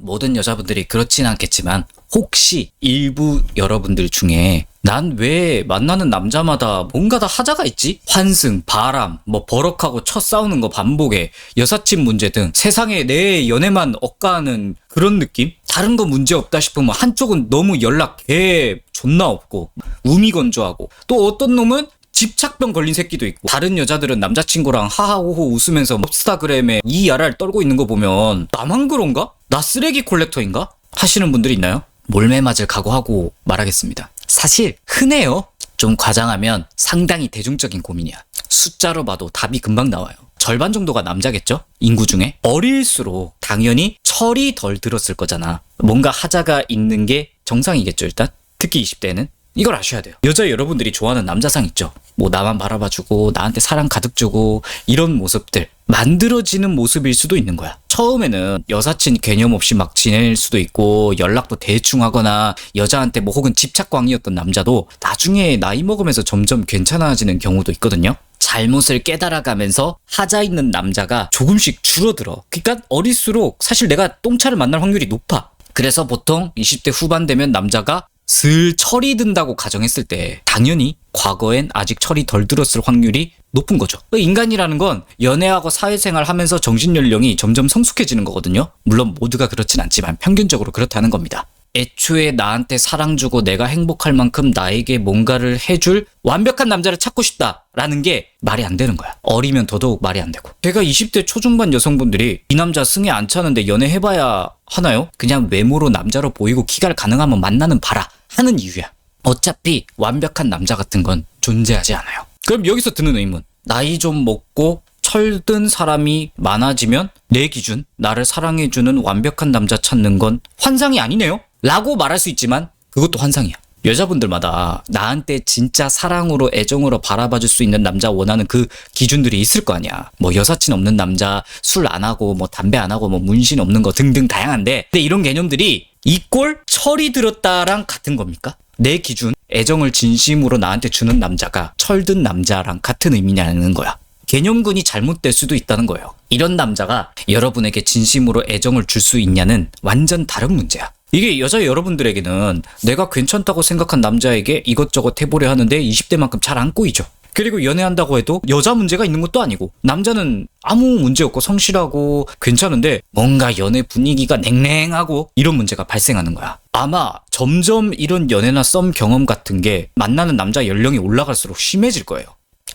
모든 여자분들이 그렇진 않겠지만 혹시 일부 여러분들 중에 난 왜 만나는 남자마다 뭔가 다 하자가 있지? 환승, 바람, 뭐 버럭하고 첫 싸우는 거 반복에 여사친 문제 등 세상에 내 연애만 억까하는 그런 느낌? 다른 거 문제 없다 싶으면 한쪽은 너무 연락 개 존나 없고 우미 건조하고 또 어떤 놈은 집착병 걸린 새끼도 있고 다른 여자들은 남자친구랑 하하호호 웃으면서 인스타그램에 이야랄 떨고 있는 거 보면 나만 그런가? 나 쓰레기 콜렉터인가? 하시는 분들이 있나요? 몰매 맞을 각오하고 말하겠습니다. 사실 흔해요. 좀 과장하면 상당히 대중적인 고민이야. 숫자로 봐도 답이 금방 나와요. 절반 정도가 남자겠죠? 인구 중에. 어릴수록 당연히 철이 덜 들었을 거잖아. 뭔가 하자가 있는 게 정상이겠죠, 일단. 특히 20대는. 이걸 아셔야 돼요. 여자 여러분들이 좋아하는 남자상 있죠. 뭐 나만 바라봐주고 나한테 사랑 가득 주고 이런 모습들 만들어지는 모습일 수도 있는 거야. 처음에는 여사친 개념 없이 막 지낼 수도 있고 연락도 대충 하거나 여자한테 뭐 혹은 집착광이었던 남자도 나중에 나이 먹으면서 점점 괜찮아지는 경우도 있거든요. 잘못을 깨달아가면서 하자 있는 남자가 조금씩 줄어들어. 그러니까 어릴수록 사실 내가 똥차를 만날 확률이 높아. 그래서 보통 20대 후반 되면 남자가 슬 철이 든다고 가정했을 때 당연히 과거엔 아직 철이 덜 들었을 확률이 높은 거죠. 인간이라는 건 연애하고 사회생활 하면서 정신연령이 점점 성숙해지는 거거든요. 물론 모두가 그렇진 않지만 평균적으로 그렇다는 겁니다. 애초에 나한테 사랑 주고 내가 행복할 만큼 나에게 뭔가를 해줄 완벽한 남자를 찾고 싶다라는 게 말이 안 되는 거야. 어리면 더더욱 말이 안 되고. 제가 20대 초중반 여성분들이 이 남자 승에 안 차는데 연애해봐야 하나요? 그냥 외모로 남자로 보이고 키갈 가능하면 만나는 봐라 하는 이유야. 어차피 완벽한 남자 같은 건 존재하지 않아요. 그럼 여기서 드는 의문. 나이 좀 먹고 철든 사람이 많아지면 내 기준 나를 사랑해주는 완벽한 남자 찾는 건 환상이 아니네요? 라고 말할 수 있지만 그것도 환상이야. 여자분들마다 나한테 진짜 사랑으로 애정으로 바라봐줄 수 있는 남자 원하는 그 기준들이 있을 거 아니야. 뭐 여사친 없는 남자, 술 안 하고 뭐 담배 안 하고 뭐 문신 없는 거 등등 다양한데 근데 이런 개념들이 이꼴 철이 들었다랑 같은 겁니까? 내 기준 애정을 진심으로 나한테 주는 남자가 철든 남자랑 같은 의미냐는 거야. 개념군이 잘못될 수도 있다는 거예요. 이런 남자가 여러분에게 진심으로 애정을 줄 수 있냐는 완전 다른 문제야. 이게 여자 여러분들에게는 내가 괜찮다고 생각한 남자에게 이것저것 해보려 하는데 20대만큼 잘 안 꼬이죠. 그리고 연애한다고 해도 여자 문제가 있는 것도 아니고 남자는 아무 문제 없고 성실하고 괜찮은데 뭔가 연애 분위기가 냉랭하고 이런 문제가 발생하는 거야. 아마 점점 이런 연애나 썸 경험 같은 게 만나는 남자 연령이 올라갈수록 심해질 거예요.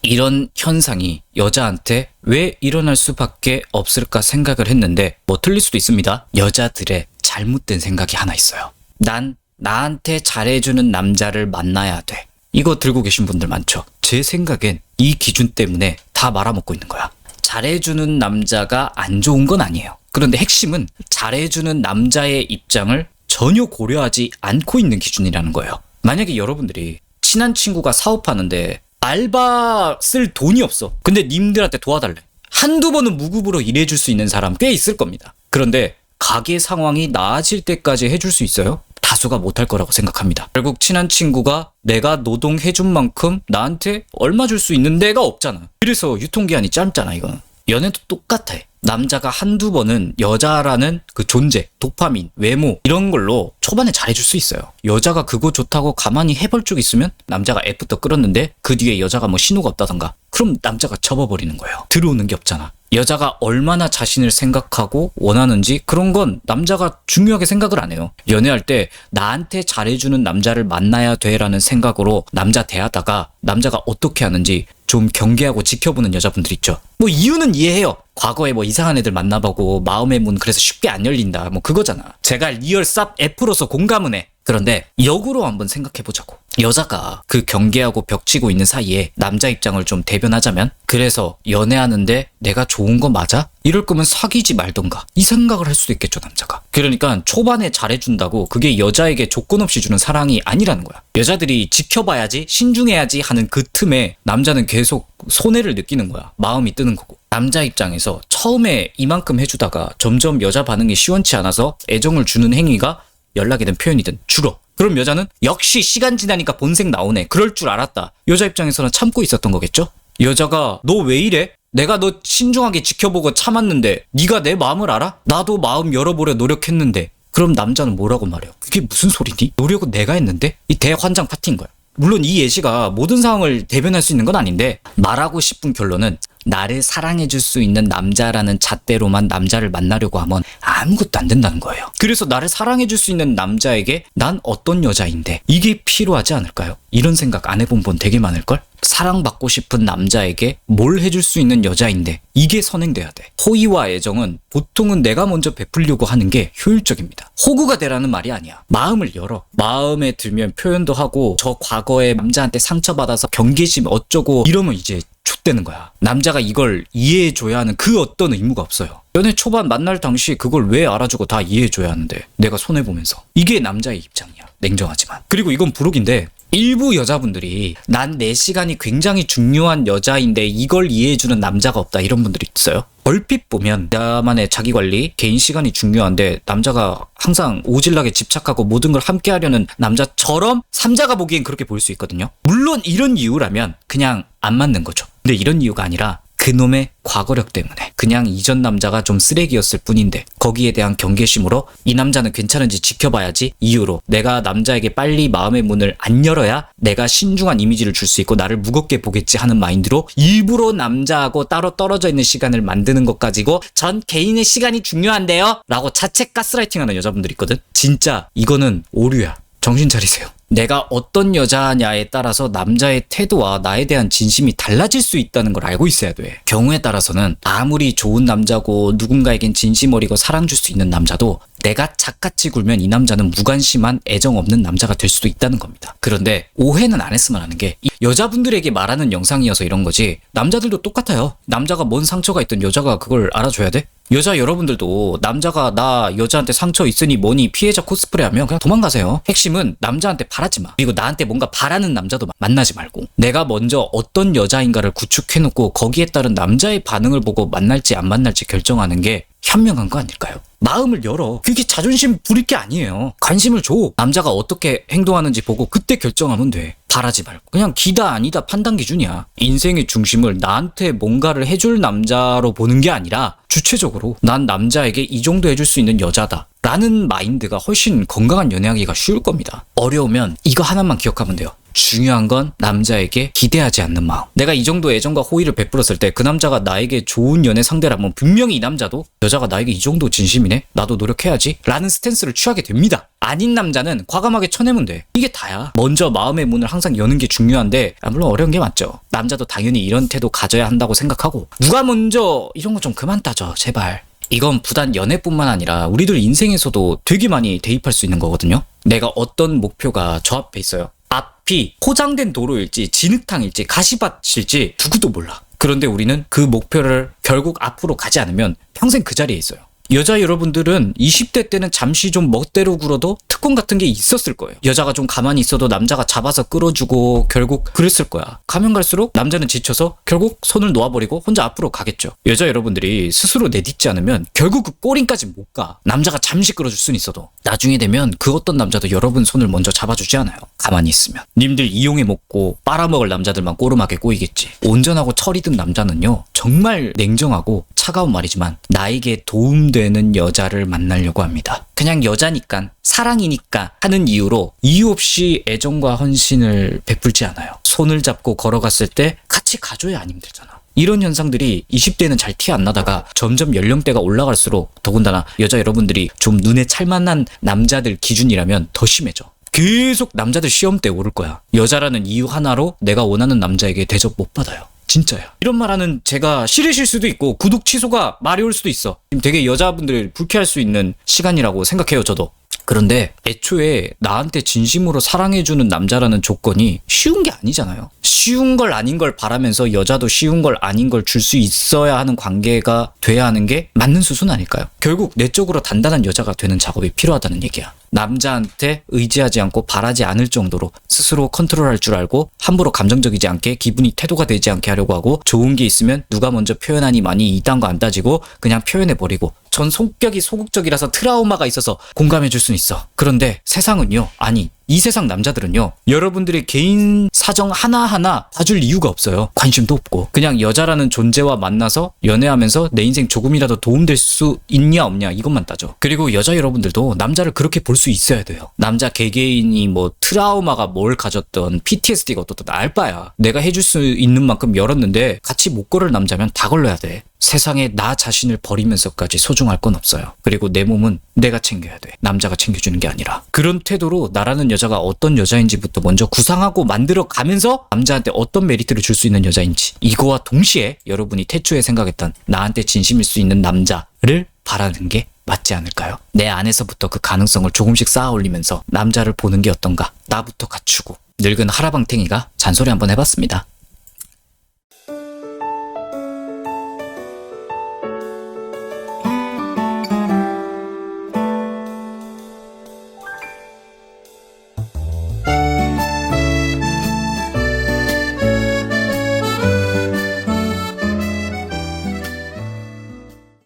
이런 현상이 여자한테 왜 일어날 수밖에 없을까 생각을 했는데 뭐 틀릴 수도 있습니다. 여자들의 잘못된 생각이 하나 있어요. 난 나한테 잘해주는 남자를 만나야 돼. 이거 들고 계신 분들 많죠. 제 생각엔 이 기준 때문에 다 말아먹고 있는 거야. 잘해주는 남자가 안 좋은 건 아니에요. 그런데 핵심은 잘해주는 남자의 입장을 전혀 고려하지 않고 있는 기준이라는 거예요. 만약에 여러분들이 친한 친구가 사업하는데 알바 쓸 돈이 없어. 근데 님들한테 도와달래. 한두 번은 무급으로 일해줄 수 있는 사람 꽤 있을 겁니다. 그런데 가게 상황이 나아질 때까지 해줄 수 있어요? 다수가 못할 거라고 생각합니다. 결국 친한 친구가 내가 노동해준 만큼 나한테 얼마 줄 수 있는 데가 없잖아. 그래서 유통기한이 짧잖아. 이거는 연애도 똑같아. 남자가 한두 번은 여자라는 그 존재, 도파민, 외모 이런 걸로 초반에 잘해줄 수 있어요. 여자가 그거 좋다고 가만히 해볼 적 있으면 남자가 애프터 끌었는데 그 뒤에 여자가 뭐 신호가 없다던가 그럼 남자가 접어버리는 거예요. 들어오는 게 없잖아. 여자가 얼마나 자신을 생각하고 원하는지 그런 건 남자가 중요하게 생각을 안 해요. 연애할 때 나한테 잘해주는 남자를 만나야 돼라는 생각으로 남자 대하다가 남자가 어떻게 하는지 좀 경계하고 지켜보는 여자분들 있죠. 뭐 이유는 이해해요. 과거에 뭐 이상한 애들 만나보고 마음의 문 그래서 쉽게 안 열린다 뭐 그거잖아. 제가 리얼 쌉 F로서 공감은 해. 그런데 역으로 한번 생각해보자고. 여자가 그 경계하고 벽치고 있는 사이에 남자 입장을 좀 대변하자면 그래서 연애하는데 내가 좋은 거 맞아? 이럴 거면 사귀지 말던가 이 생각을 할 수도 있겠죠 남자가. 그러니까 초반에 잘해준다고 그게 여자에게 조건 없이 주는 사랑이 아니라는 거야. 여자들이 지켜봐야지 신중해야지 하는 그 틈에 남자는 계속 손해를 느끼는 거야. 마음이 뜨는 거고. 남자 입장에서 처음에 이만큼 해주다가 점점 여자 반응이 시원치 않아서 애정을 주는 행위가 연락이든 표현이든 줄어. 그럼 여자는 역시 시간 지나니까 본색 나오네. 그럴 줄 알았다. 여자 입장에서는 참고 있었던 거겠죠? 여자가 너 왜 이래? 내가 너 신중하게 지켜보고 참았는데 네가 내 마음을 알아? 나도 마음 열어보려 노력했는데 그럼 남자는 뭐라고 말해요? 그게 무슨 소리니? 노력은 내가 했는데? 이 대환장 파티인 거야. 물론 이 예시가 모든 상황을 대변할 수 있는 건 아닌데 말하고 싶은 결론은 나를 사랑해줄 수 있는 남자라는 잣대로만 남자를 만나려고 하면 아무것도 안 된다는 거예요. 그래서 나를 사랑해줄 수 있는 남자에게 난 어떤 여자인데 이게 필요하지 않을까요? 이런 생각 안 해본 분 되게 많을걸? 사랑받고 싶은 남자에게 뭘 해줄 수 있는 여자인데 이게 선행돼야 돼. 호의와 애정은 보통은 내가 먼저 베풀려고 하는 게 효율적입니다. 호구가 되라는 말이 아니야. 마음을 열어. 마음에 들면 표현도 하고 저 과거에 남자한테 상처받아서 경계심 어쩌고 이러면 이제 좆되는 거야. 남자가 이걸 이해해줘야 하는 그 어떤 의무가 없어요. 연애 초반 만날 당시 그걸 왜 알아주고 다 이해해줘야 하는데 내가 손해보면서. 이게 남자의 입장이야. 냉정하지만. 그리고 이건 부록인데 일부 여자분들이 난 내 시간이 굉장히 중요한 여자인데 이걸 이해해주는 남자가 없다 이런 분들이 있어요. 얼핏 보면 나만의 자기관리, 개인 시간이 중요한데 남자가 항상 오질나게 집착하고 모든 걸 함께 하려는 남자처럼 삼자가 보기엔 그렇게 보일 수 있거든요. 물론 이런 이유라면 그냥 안 맞는 거죠. 근데 이런 이유가 아니라 그놈의 과거력 때문에 그냥 이전 남자가 좀 쓰레기였을 뿐인데 거기에 대한 경계심으로 이 남자는 괜찮은지 지켜봐야지 이유로 내가 남자에게 빨리 마음의 문을 안 열어야 내가 신중한 이미지를 줄 수 있고 나를 무겁게 보겠지 하는 마인드로 일부러 남자하고 따로 떨어져 있는 시간을 만드는 것 가지고 전 개인의 시간이 중요한데요? 라고 자체 가스라이팅하는 여자분들이 있거든. 진짜 이거는 오류야. 정신 차리세요. 내가 어떤 여자냐에 따라서 남자의 태도와 나에 대한 진심이 달라질 수 있다는 걸 알고 있어야 돼. 경우에 따라서는 아무리 좋은 남자고 누군가에겐 진심 어리고 사랑 줄 수 있는 남자도 내가 착같이 굴면 이 남자는 무관심한 애정 없는 남자가 될 수도 있다는 겁니다. 그런데 오해는 안 했으면 하는 게 여자분들에게 말하는 영상이어서 이런 거지 남자들도 똑같아요. 남자가 뭔 상처가 있든 여자가 그걸 알아줘야 돼? 여자 여러분들도 남자가 나 여자한테 상처 있으니 뭐니 피해자 코스프레 하면 그냥 도망가세요. 핵심은 남자한테 바라지 마. 그리고 나한테 뭔가 바라는 남자도 만나지 말고 내가 먼저 어떤 여자인가를 구축해놓고 거기에 따른 남자의 반응을 보고 만날지 안 만날지 결정하는 게 현명한 거 아닐까요? 마음을 열어. 그게 자존심 부릴 게 아니에요. 관심을 줘. 남자가 어떻게 행동하는지 보고 그때 결정하면 돼. 바라지 말고. 그냥 기다 아니다 판단 기준이야. 인생의 중심을 나한테 뭔가를 해줄 남자로 보는 게 아니라 주체적으로 난 남자에게 이 정도 해줄 수 있는 여자다 라는 마인드가 훨씬 건강한 연애하기가 쉬울 겁니다. 어려우면 이거 하나만 기억하면 돼요. 중요한 건 남자에게 기대하지 않는 마음. 내가 이 정도 애정과 호의를 베풀었을 때 그 남자가 나에게 좋은 연애 상대라면 분명히 이 남자도 여자가 나에게 이 정도 진심이네? 나도 노력해야지 라는 스탠스를 취하게 됩니다. 아닌 남자는 과감하게 쳐내면 돼. 이게 다야. 먼저 마음의 문을 항상 여는 게 중요한데 물론 어려운 게 맞죠. 남자도 당연히 이런 태도 가져야 한다고 생각하고 누가 먼저 이런 거 좀 그만 따져 제발. 이건 부단 연애뿐만 아니라 우리들 인생에서도 되게 많이 대입할 수 있는 거거든요. 내가 어떤 목표가 저 앞에 있어요. 앞이 포장된 도로일지 진흙탕일지 가시밭일지 누구도 몰라. 그런데 우리는 그 목표를 결국 앞으로 가지 않으면 평생 그 자리에 있어요. 여자 여러분들은 20대 때는 잠시 좀 멋대로 굴어도 특권 같은 게 있었을 거예요. 여자가 좀 가만히 있어도 남자가 잡아서 끌어주고 결국 그랬을 거야. 가면 갈수록 남자는 지쳐서 결국 손을 놓아버리고 혼자 앞으로 가겠죠. 여자 여러분들이 스스로 내딛지 않으면 결국 그 꼬린까지 못 가. 남자가 잠시 끌어줄 순 있어도 나중에 되면 그 어떤 남자도 여러분 손을 먼저 잡아주지 않아요. 가만히 있으면. 님들 이용해 먹고 빨아먹을 남자들만 꼬름하게 꼬이겠지. 온전하고 철이 든 남자는요. 정말 냉정하고 차가운 말이지만 나에게 도움되는 여자를 만나려고 합니다. 그냥 여자니까 사랑이니까 하는 이유로 이유 없이 애정과 헌신을 베풀지 않아요. 손을 잡고 걸어갔을 때 같이 가줘야 안 힘들잖아. 이런 현상들이 20대는 잘 티 안 나다가 점점 연령대가 올라갈수록 더군다나 여자 여러분들이 좀 눈에 찰만한 남자들 기준이라면 더 심해져. 계속 남자들 시험대 오를 거야. 여자라는 이유 하나로 내가 원하는 남자에게 대접 못 받아요. 진짜야. 이런 말하는 제가 싫으실 수도 있고 구독 취소가 말이 올 수도 있어. 되게 여자분들을 불쾌할 수 있는 시간이라고 생각해요 저도. 그런데 애초에 나한테 진심으로 사랑해주는 남자라는 조건이 쉬운 게 아니잖아요. 쉬운 걸 아닌 걸 바라면서 여자도 쉬운 걸 아닌 걸 줄 수 있어야 하는 관계가 돼야 하는 게 맞는 수순 아닐까요? 결국 내적으로 단단한 여자가 되는 작업이 필요하다는 얘기야. 남자한테 의지하지 않고 바라지 않을 정도로 스스로 컨트롤할 줄 알고 함부로 감정적이지 않게 기분이 태도가 되지 않게 하려고 하고 좋은 게 있으면 누가 먼저 표현하니 많이 이딴 거 안 따지고 그냥 표현해버리고 전 성격이 소극적이라서 트라우마가 있어서 공감해줄 순 있어. 그런데 세상은요. 아니 이 세상 남자들은요, 여러분들의 개인 사정 하나하나 봐줄 이유가 없어요. 관심도 없고. 그냥 여자라는 존재와 만나서 연애하면서 내 인생 조금이라도 도움될 수 있냐 없냐 이것만 따져. 그리고 여자 여러분들도 남자를 그렇게 볼 수 있어야 돼요. 남자 개개인이 뭐 트라우마가 뭘 가졌던 PTSD가 어떻든 알 바야. 내가 해줄 수 있는 만큼 열었는데 같이 못 걸을 남자면 다 걸러야 돼. 세상에 나 자신을 버리면서까지 소중할 건 없어요. 그리고 내 몸은 내가 챙겨야 돼. 남자가 챙겨주는 게 아니라. 그런 태도로 나라는 여자가 어떤 여자인지부터 먼저 구상하고 만들어 가면서 남자한테 어떤 메리트를 줄 수 있는 여자인지, 이거와 동시에 여러분이 태초에 생각했던 나한테 진심일 수 있는 남자를 바라는 게 맞지 않을까요? 내 안에서부터 그 가능성을 조금씩 쌓아 올리면서 남자를 보는 게 어떤가? 나부터 갖추고. 늙은 하라방탱이가 잔소리 한번 해봤습니다.